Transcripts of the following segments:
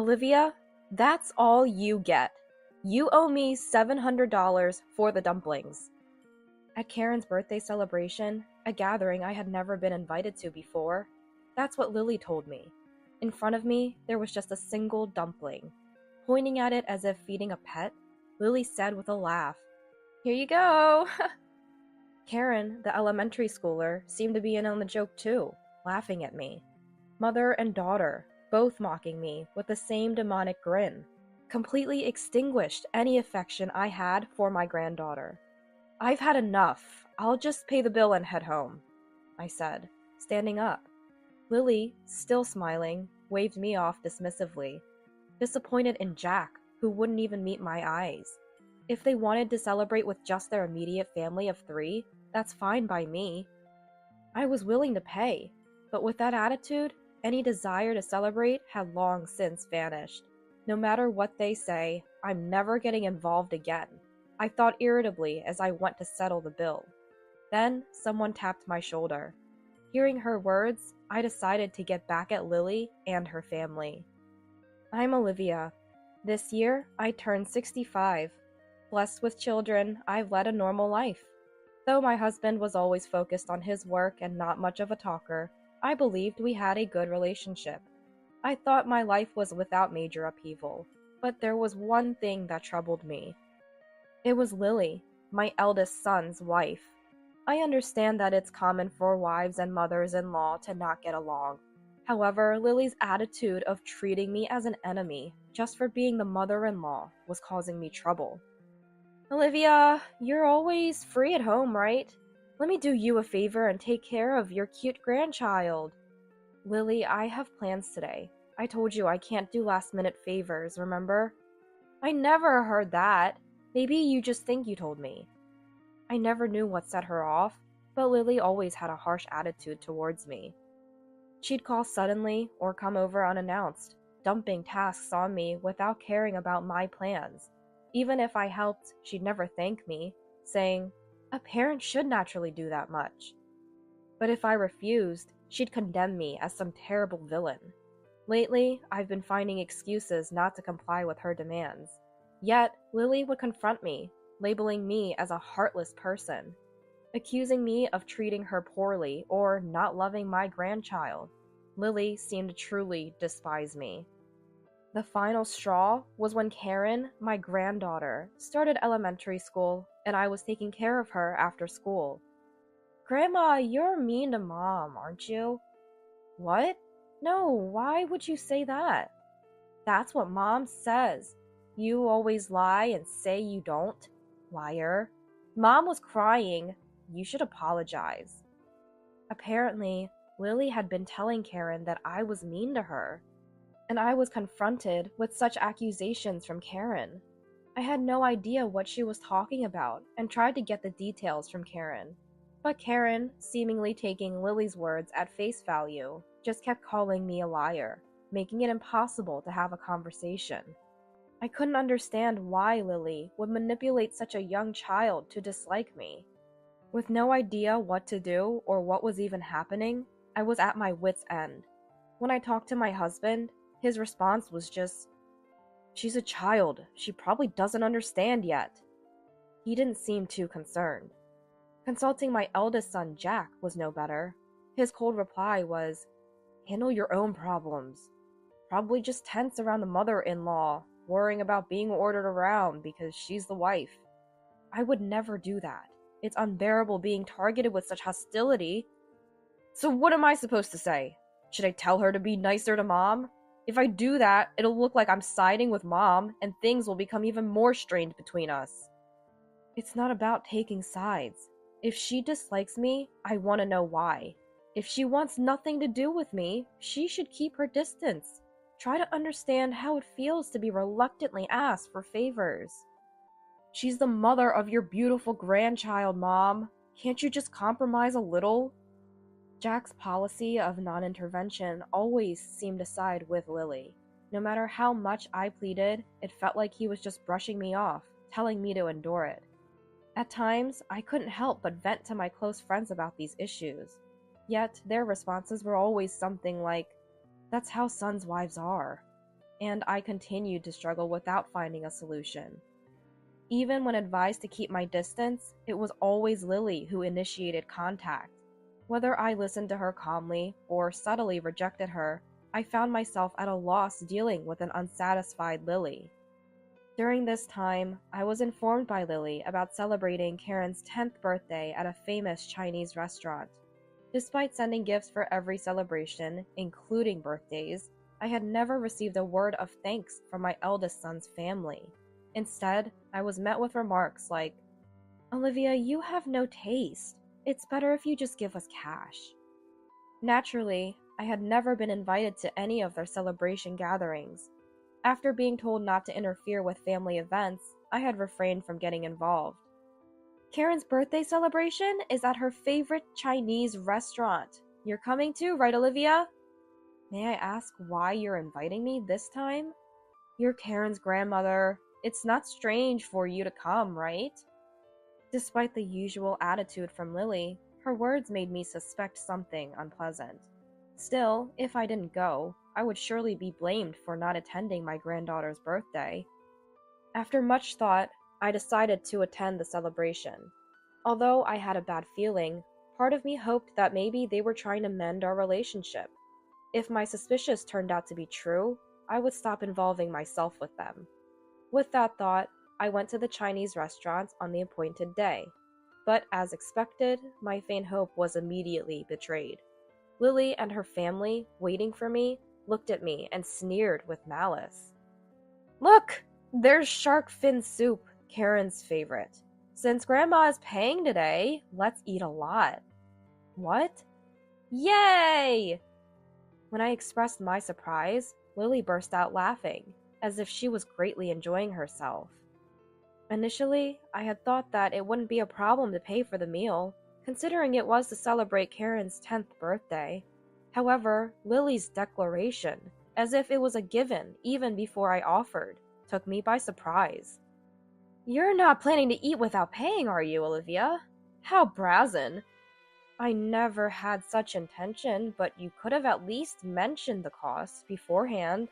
Olivia, that's all you get. You owe me $700 for the dumplings. At Karen's birthday celebration, a gathering I had never been invited to before, that's what Lily told me. In front of me, there was just a single dumpling. Pointing at it as if feeding a pet, Lily said with a laugh, "Here you go!" Karen, the elementary schooler, seemed to be in on the joke too, laughing at me. Mother and daughter, both mocking me with the same demonic grin, completely extinguished any affection I had for my granddaughter. "I've had enough. I'll just pay the bill and head home," I said, standing up. Lily, still smiling, waved me off dismissively, disappointed in Jack, who wouldn't even meet my eyes. If they wanted to celebrate with just their immediate family of 3, that's fine by me. I was willing to pay, but with that attitude, any desire to celebrate had long since vanished. No matter what they say, I'm never getting involved again, I thought irritably as I went to settle the bill. Then someone tapped my shoulder. Hearing her words, I decided to get back at Lily and her family. I'm Olivia. This year, I turned 65. Blessed with children, I've led a normal life. Though my husband was always focused on his work and not much of a talker, I believed we had a good relationship. I thought my life was without major upheaval, but there was one thing that troubled me. It was Lily, my eldest son's wife. I understand that it's common for wives and mothers-in-law to not get along. However, Lily's attitude of treating me as an enemy just for being the mother-in-law was causing me trouble. "Olivia, you're always free at home, right? Let me do you a favor and take care of your cute grandchild." "Lily, I have plans today. I told you I can't do last-minute favors, remember?" "I never heard that. Maybe you just think you told me." I never knew what set her off, but Lily always had a harsh attitude towards me. She'd call suddenly or come over unannounced, dumping tasks on me without caring about my plans. Even if I helped, she'd never thank me, saying, "A parent should naturally do that much." But if I refused, she'd condemn me as some terrible villain. Lately, I've been finding excuses not to comply with her demands. Yet, Lily would confront me, labeling me as a heartless person, accusing me of treating her poorly or not loving my grandchild. Lily seemed to truly despise me. The final straw was when Karen, my granddaughter, started elementary school and I was taking care of her after school. "Grandma, you're mean to Mom, aren't you?" "What? No, why would you say that?" "That's what Mom says. You always lie and say you don't. Liar. Mom was crying. You should apologize." Apparently, Lily had been telling Karen that I was mean to her, and I was confronted with such accusations from Karen. I had no idea what she was talking about and tried to get the details from Karen. But Karen, seemingly taking Lily's words at face value, just kept calling me a liar, making it impossible to have a conversation. I couldn't understand why Lily would manipulate such a young child to dislike me. With no idea what to do or what was even happening, I was at my wit's end. When I talked to my husband, his response was just, "She's a child. She probably doesn't understand yet." He didn't seem too concerned. Consulting my eldest son, Jack, was no better. His cold reply was, "Handle your own problems. Probably just tense around the mother-in-law, worrying about being ordered around because she's the wife." I would never do that. It's unbearable being targeted with such hostility. So what am I supposed to say? Should I tell her to be nicer to Mom? If I do that, it'll look like I'm siding with Mom, and things will become even more strained between us. It's not about taking sides. If she dislikes me, I want to know why. If she wants nothing to do with me, she should keep her distance. Try to understand how it feels to be reluctantly asked for favors. She's the mother of your beautiful grandchild, Mom. Can't you just compromise a little? Jack's policy of non-intervention always seemed to side with Lily. No matter how much I pleaded, it felt like he was just brushing me off, telling me to endure it. At times, I couldn't help but vent to my close friends about these issues. Yet, their responses were always something like, "That's how sons' wives are." and I continued to struggle without finding a solution. Even when advised to keep my distance, it was always Lily who initiated contact. Whether I listened to her calmly or subtly rejected her, I found myself at a loss dealing with an unsatisfied Lily. During this time, I was informed by Lily about celebrating Karen's 10th birthday at a famous Chinese restaurant. Despite sending gifts for every celebration, including birthdays, I had never received a word of thanks from my eldest son's family. Instead, I was met with remarks like, "Olivia, you have no taste. It's better if you just give us cash." Naturally, I had never been invited to any of their celebration gatherings. After being told not to interfere with family events, I had refrained from getting involved. Karen's birthday celebration is at her favorite Chinese restaurant. You're coming too, right, Olivia? May I ask why you're inviting me this time? You're Karen's grandmother. It's not strange for you to come, right? Despite the usual attitude from Lily, her words made me suspect something unpleasant. Still, if I didn't go, I would surely be blamed for not attending my granddaughter's birthday. After much thought, I decided to attend the celebration. Although I had a bad feeling, part of me hoped that maybe they were trying to mend our relationship. If my suspicions turned out to be true, I would stop involving myself with them. With that thought, I went to the Chinese restaurant on the appointed day. But as expected, my faint hope was immediately betrayed. Lily and her family, waiting for me, looked at me and sneered with malice. "Look! There's shark fin soup, Karen's favorite. Since Grandma is paying today, let's eat a lot." What? Yay! When I expressed my surprise, Lily burst out laughing, as if she was greatly enjoying herself. Initially, I had thought that it wouldn't be a problem to pay for the meal, considering it was to celebrate Karen's 10th birthday. However, Lily's declaration, as if it was a given even before I offered, took me by surprise. "You're not planning to eat without paying, are you, Olivia? How brazen." "I never had such intention, but you could have at least mentioned the cost beforehand."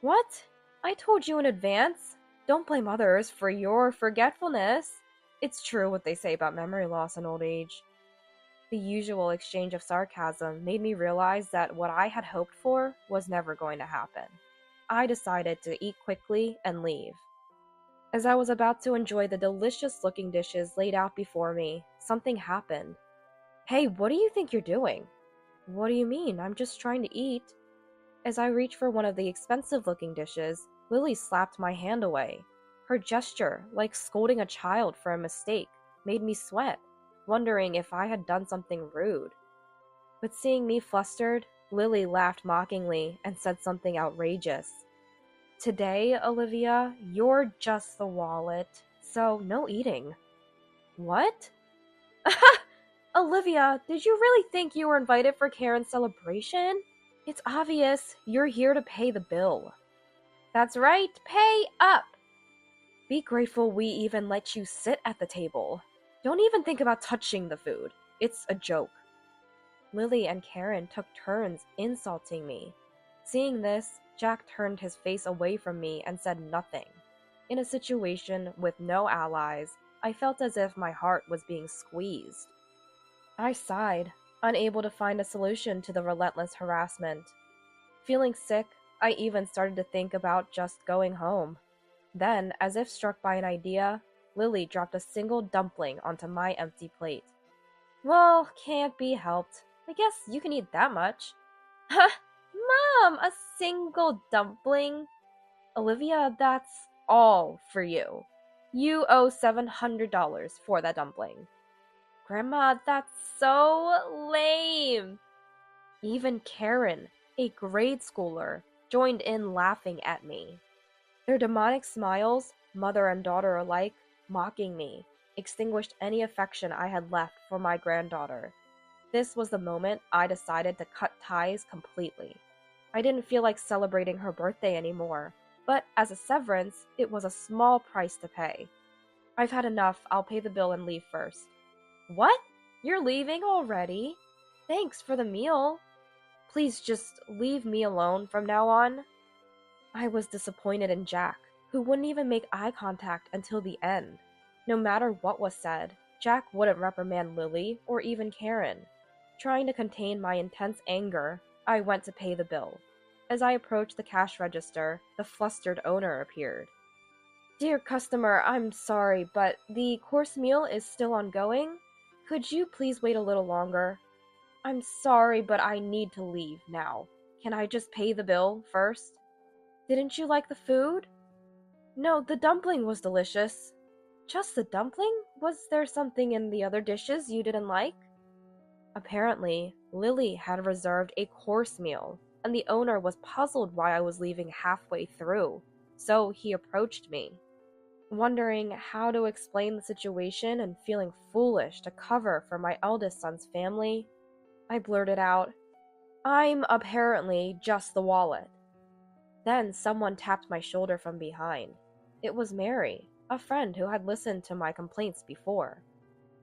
"What? I told you in advance. Don't blame others for your forgetfulness. It's true what they say about memory loss and old age." The usual exchange of sarcasm made me realize that what I had hoped for was never going to happen. I decided to eat quickly and leave. As I was about to enjoy the delicious-looking dishes laid out before me, something happened. "Hey, what do you think you're doing?" "What do you mean? I'm just trying to eat." As I reached for one of the expensive-looking dishes, Lily slapped my hand away. Her gesture, like scolding a child for a mistake, made me sweat, wondering if I had done something rude. But seeing me flustered, Lily laughed mockingly and said something outrageous. "Today, Olivia, you're just the wallet, so no eating." "What?" "Olivia, did you really think you were invited for Karen's celebration? It's obvious you're here to pay the bill." "That's right, pay up!" "Be grateful we even let you sit at the table. Don't even think about touching the food. It's a joke." Lily and Karen took turns insulting me. Seeing this, Jack turned his face away from me and said nothing. In a situation with no allies, I felt as if my heart was being squeezed. I sighed, unable to find a solution to the relentless harassment. Feeling sick, I even started to think about just going home. Then, as if struck by an idea, Lily dropped a single dumpling onto my empty plate. "Well, can't be helped. I guess you can eat that much." "Huh? Mom, a single dumpling?" "Olivia, that's all for you. You owe $700 for that dumpling." "Grandma, that's so lame." Even Karen, a grade schooler, joined in laughing at me. Their demonic smiles, mother and daughter alike, mocking me, extinguished any affection I had left for my granddaughter. This was the moment I decided to cut ties completely. I didn't feel like celebrating her birthday anymore, but as a severance, it was a small price to pay. "I've had enough. I'll pay the bill and leave first." "What? You're leaving already? Thanks for the meal. Please just leave me alone from now on." I was disappointed in Jack, who wouldn't even make eye contact until the end. No matter what was said, Jack wouldn't reprimand Lily or even Karen. Trying to contain my intense anger, I went to pay the bill. As I approached the cash register, the flustered owner appeared. "Dear customer, I'm sorry, but the course meal is still ongoing. Could you please wait a little longer? I'm sorry, but I need to leave now. Can I just pay the bill first?" "Didn't you like the food?" "No, the dumpling was delicious." "Just the dumpling? Was there something in the other dishes you didn't like?" Apparently, Lily had reserved a course meal, and the owner was puzzled why I was leaving halfway through, so he approached me. Wondering how to explain the situation and feeling foolish to cover for my eldest son's family, I blurted out, "I'm apparently just the wallet." Then someone tapped my shoulder from behind. It was Mary, a friend who had listened to my complaints before.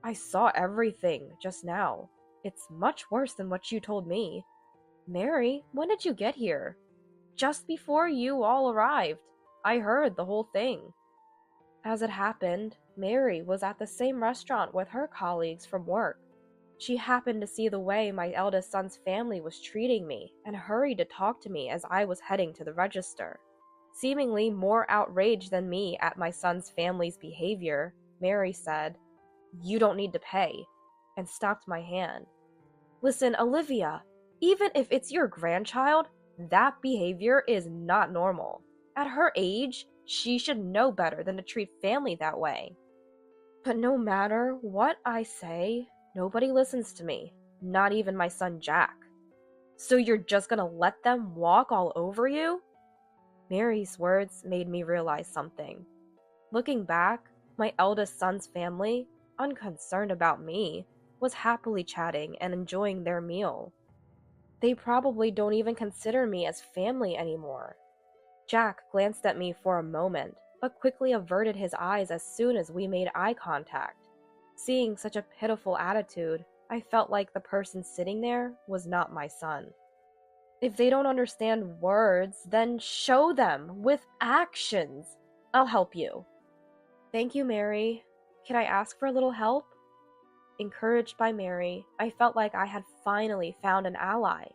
"I saw everything just now. It's much worse than what you told me." "Mary, when did you get here?" "Just before you all arrived. I heard the whole thing." As it happened, Mary was at the same restaurant with her colleagues from work. She happened to see the way my eldest son's family was treating me and hurried to talk to me as I was heading to the register. Seemingly more outraged than me at my son's family's behavior, Mary said, "You don't need to pay," and stopped my hand. "Listen, Olivia, even if it's your grandchild, that behavior is not normal. At her age, she should know better than to treat family that way." But no matter what I say, nobody listens to me, not even my son Jack. "So you're just gonna let them walk all over you?" Mary's words made me realize something. Looking back, my eldest son's family, unconcerned about me, was happily chatting and enjoying their meal. They probably don't even consider me as family anymore. Jack glanced at me for a moment, but quickly averted his eyes as soon as we made eye contact. Seeing such a pitiful attitude, I felt like the person sitting there was not my son. If they don't understand words, then show them with actions. I'll help you. "Thank you, Mary. Can I ask for a little help?" Encouraged by Mary, I felt like I had finally found an ally.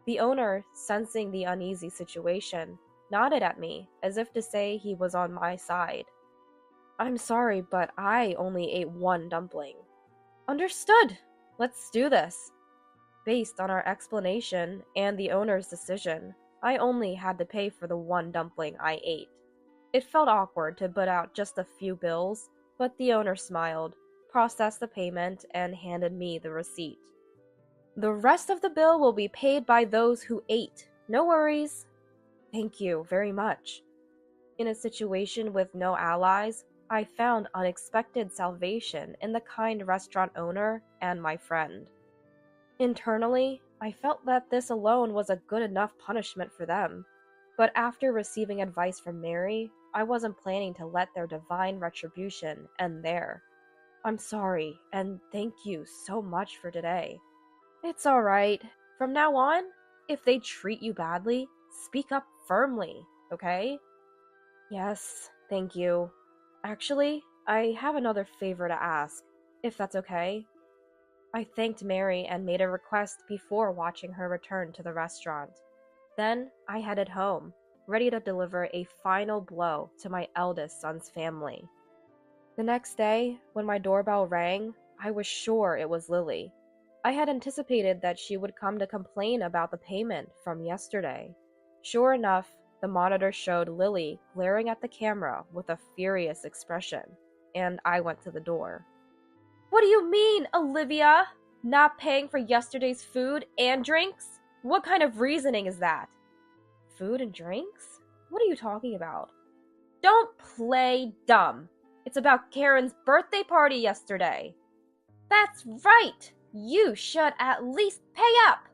The owner, sensing the uneasy situation, nodded at me as if to say he was on my side. "I'm sorry, but I only ate one dumpling." "Understood. Let's do this." Based on our explanation and the owner's decision, I only had to pay for the one dumpling I ate. It felt awkward to put out just a few bills, but the owner smiled, processed the payment, and handed me the receipt. "The rest of the bill will be paid by those who ate. No worries." "Thank you very much." In a situation with no allies, I found unexpected salvation in the kind restaurant owner and my friend. Internally, I felt that this alone was a good enough punishment for them, but after receiving advice from Mary, I wasn't planning to let their divine retribution end there. "I'm sorry, and thank you so much for today." "It's alright. From now on, if they treat you badly, speak up firmly, okay?" "Yes, thank you. Actually, I have another favor to ask, if that's okay." I thanked Mary and made a request before watching her return to the restaurant. Then I headed home, ready to deliver a final blow to my eldest son's family. The next day, when my doorbell rang, I was sure it was Lily. I had anticipated that she would come to complain about the payment from yesterday. Sure enough, the monitor showed Lily glaring at the camera with a furious expression, and I went to the door. "What do you mean, Olivia? Not paying for yesterday's food and drinks? What kind of reasoning is that?" "Food and drinks? What are you talking about?" "Don't play dumb. It's about Karen's birthday party yesterday." "That's right! You should at least pay up!"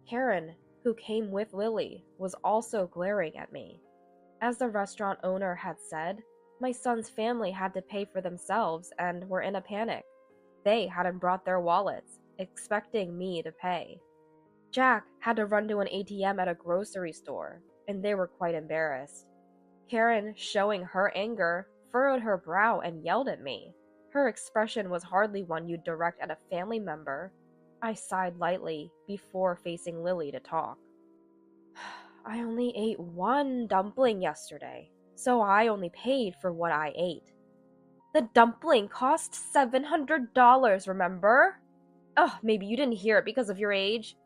Karen, who came with Lily, was also glaring at me. As the restaurant owner had said, my son's family had to pay for themselves and were in a panic. They hadn't brought their wallets, expecting me to pay. Jack had to run to an ATM at a grocery store, and they were quite embarrassed. Karen, showing her anger, furrowed her brow and yelled at me. Her expression was hardly one you'd direct at a family member. I sighed lightly before facing Lily to talk. I only ate one dumpling yesterday, so I only paid for what I ate. The dumpling cost $700, remember? Maybe you didn't hear it because of your age.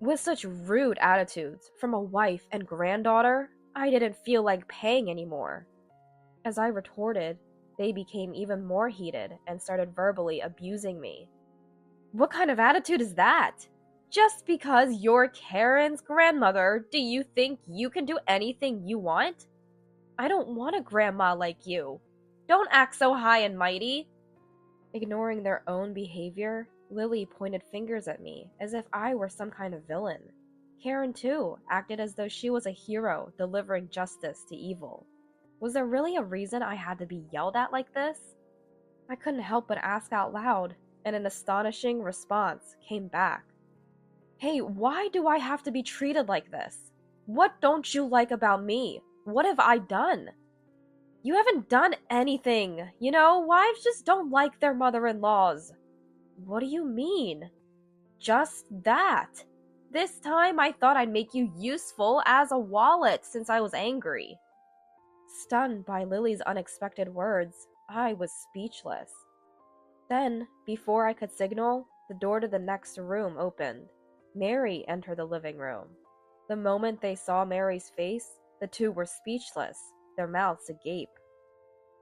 With such rude attitudes from a wife and granddaughter, I didn't feel like paying anymore. As I retorted, they became even more heated and started verbally abusing me. What kind of attitude is that? Just because you're Karen's grandmother, do you think you can do anything you want? I don't want a grandma like you. Don't act so high and mighty. Ignoring their own behavior, Lily pointed fingers at me as if I were some kind of villain. Karen, too, acted as though she was a hero delivering justice to evil. Was there really a reason I had to be yelled at like this? I couldn't help but ask out loud, and an astonishing response came back. Hey, why do I have to be treated like this? What don't you like about me? What have I done? You haven't done anything. You know, wives just don't like their mother-in-laws. What do you mean? Just that. This time I thought I'd make you useful as a wallet since I was angry. Stunned by Lily's unexpected words, I was speechless. Then, before I could signal, the door to the next room opened. Mary entered the living room. The moment they saw Mary's face, the two were speechless, their mouths agape.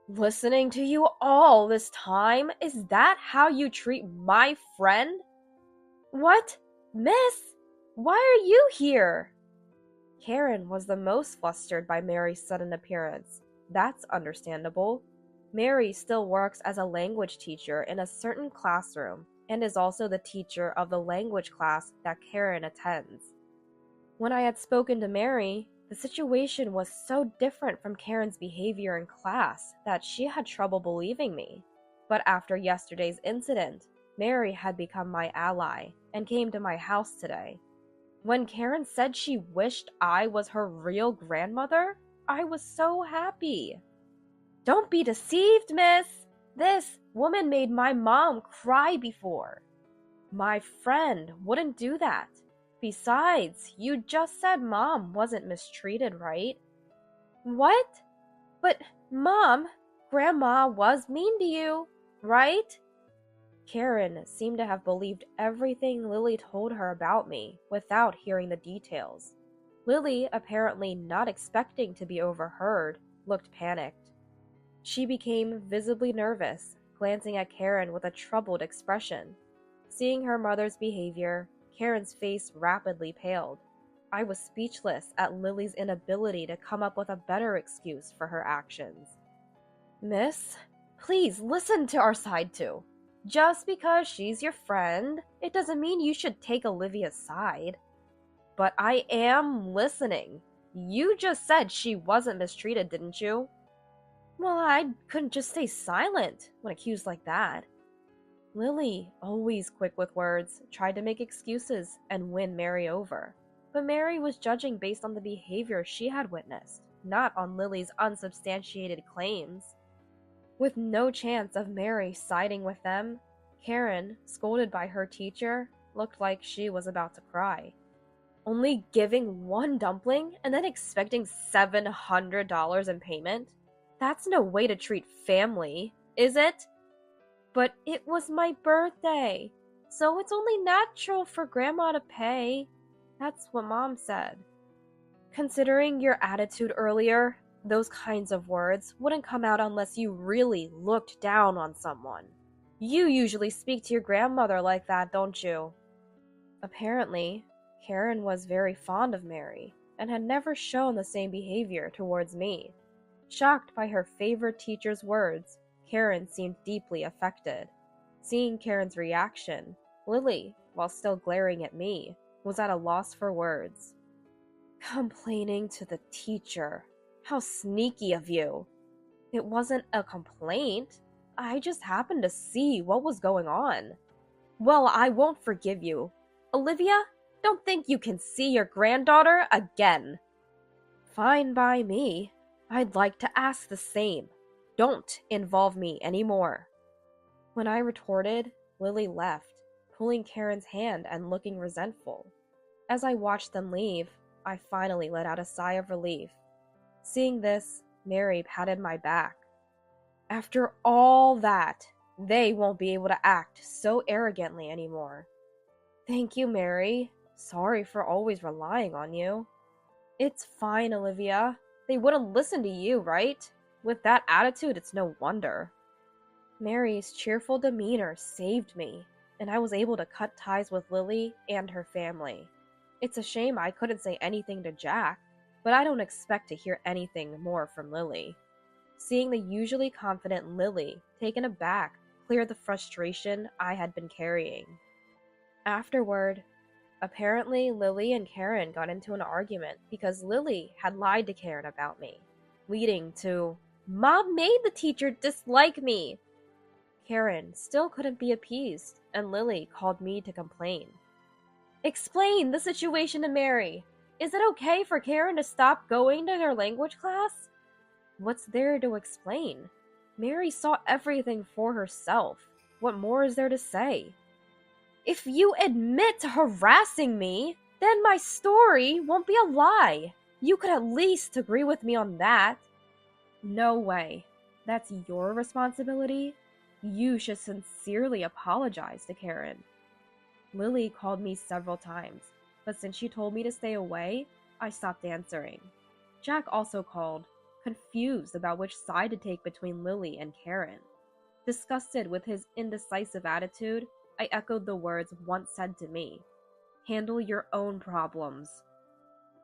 Listening to you all this time? Is that how you treat my friend? What? Miss? Why are you here? Karen was the most flustered by Mary's sudden appearance. That's understandable. Mary still works as a language teacher in a certain classroom and is also the teacher of the language class that Karen attends. When I had spoken to Mary, the situation was so different from Karen's behavior in class that she had trouble believing me. But after yesterday's incident, Mary had become my ally and came to my house today. When Karen said she wished I was her real grandmother, I was so happy. Don't be deceived, miss. This woman made my mom cry before. My friend wouldn't do that. Besides, you just said Mom wasn't mistreated, right? What? But, Mom, Grandma was mean to you, right? Karen seemed to have believed everything Lily told her about me without hearing the details. Lily, apparently not expecting to be overheard, looked panicked. She became visibly nervous, glancing at Karen with a troubled expression. Seeing her mother's behavior, Karen's face rapidly paled. I was speechless at Lily's inability to come up with a better excuse for her actions. Miss, please listen to our side too. Just because she's your friend, it doesn't mean you should take Olivia's side. But I am listening. You just said she wasn't mistreated, didn't you? Well, I couldn't just stay silent when accused like that. Lily, always quick with words, tried to make excuses and win Mary over. But Mary was judging based on the behavior she had witnessed, not on Lily's unsubstantiated claims. With no chance of Mary siding with them, Karen, scolded by her teacher, looked like she was about to cry. Only giving one dumpling and then expecting $700 in payment? That's no way to treat family, is it? But it was my birthday, so it's only natural for Grandma to pay. That's what Mom said. Considering your attitude earlier, those kinds of words wouldn't come out unless you really looked down on someone. You usually speak to your grandmother like that, don't you? Apparently, Karen was very fond of Mary and had never shown the same behavior towards me. Shocked by her favorite teacher's words, Karen seemed deeply affected. Seeing Karen's reaction, Lily, while still glaring at me, was at a loss for words. Complaining to the teacher. How sneaky of you. It wasn't a complaint. I just happened to see what was going on. Well, I won't forgive you. Olivia, don't think you can see your granddaughter again. Fine by me. I'd like to ask the same. Don't involve me anymore. When I retorted, Lily left, pulling Karen's hand and looking resentful. As I watched them leave, I finally let out a sigh of relief. Seeing this, Mary patted my back. After all that, they won't be able to act so arrogantly anymore. Thank you, Mary. Sorry for always relying on you. It's fine, Olivia. They wouldn't listen to you, right? With that attitude, it's no wonder. Mary's cheerful demeanor saved me, and I was able to cut ties with Lily and her family. It's a shame I couldn't say anything to Jack, but I don't expect to hear anything more from Lily. Seeing the usually confident Lily taken aback cleared the frustration I had been carrying. Afterward, apparently Lily and Karen got into an argument because Lily had lied to Karen about me, leading to, "Mom made the teacher dislike me." Karen still couldn't be appeased, and Lily called me to complain. Explain the situation to Mary. Is it okay for Karen to stop going to her language class? What's there to explain? Mary saw everything for herself. What more is there to say? If you admit to harassing me, then my story won't be a lie. You could at least agree with me on that. No way. That's your responsibility. You should sincerely apologize to Karen. Lily called me several times, but since she told me to stay away, I stopped answering. Jack also called, confused about which side to take between Lily and Karen. Disgusted with his indecisive attitude, I echoed the words once said to me, "Handle your own problems."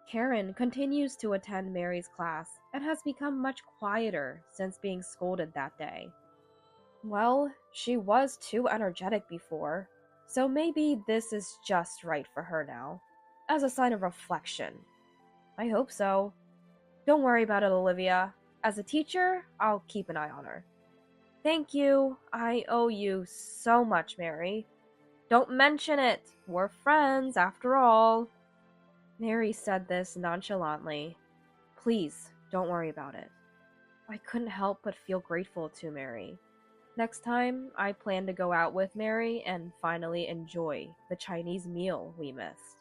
Karen continues to attend Mary's class and has become much quieter since being scolded that day. Well, she was too energetic before, so maybe this is just right for her now, as a sign of reflection. I hope so. Don't worry about it, Olivia. As a teacher, I'll keep an eye on her. Thank you. I owe you so much, Mary. Don't mention it. We're friends, after all. Mary said this nonchalantly. Please, don't worry about it. I couldn't help but feel grateful to Mary. Next time, I plan to go out with Mary and finally enjoy the Chinese meal we missed.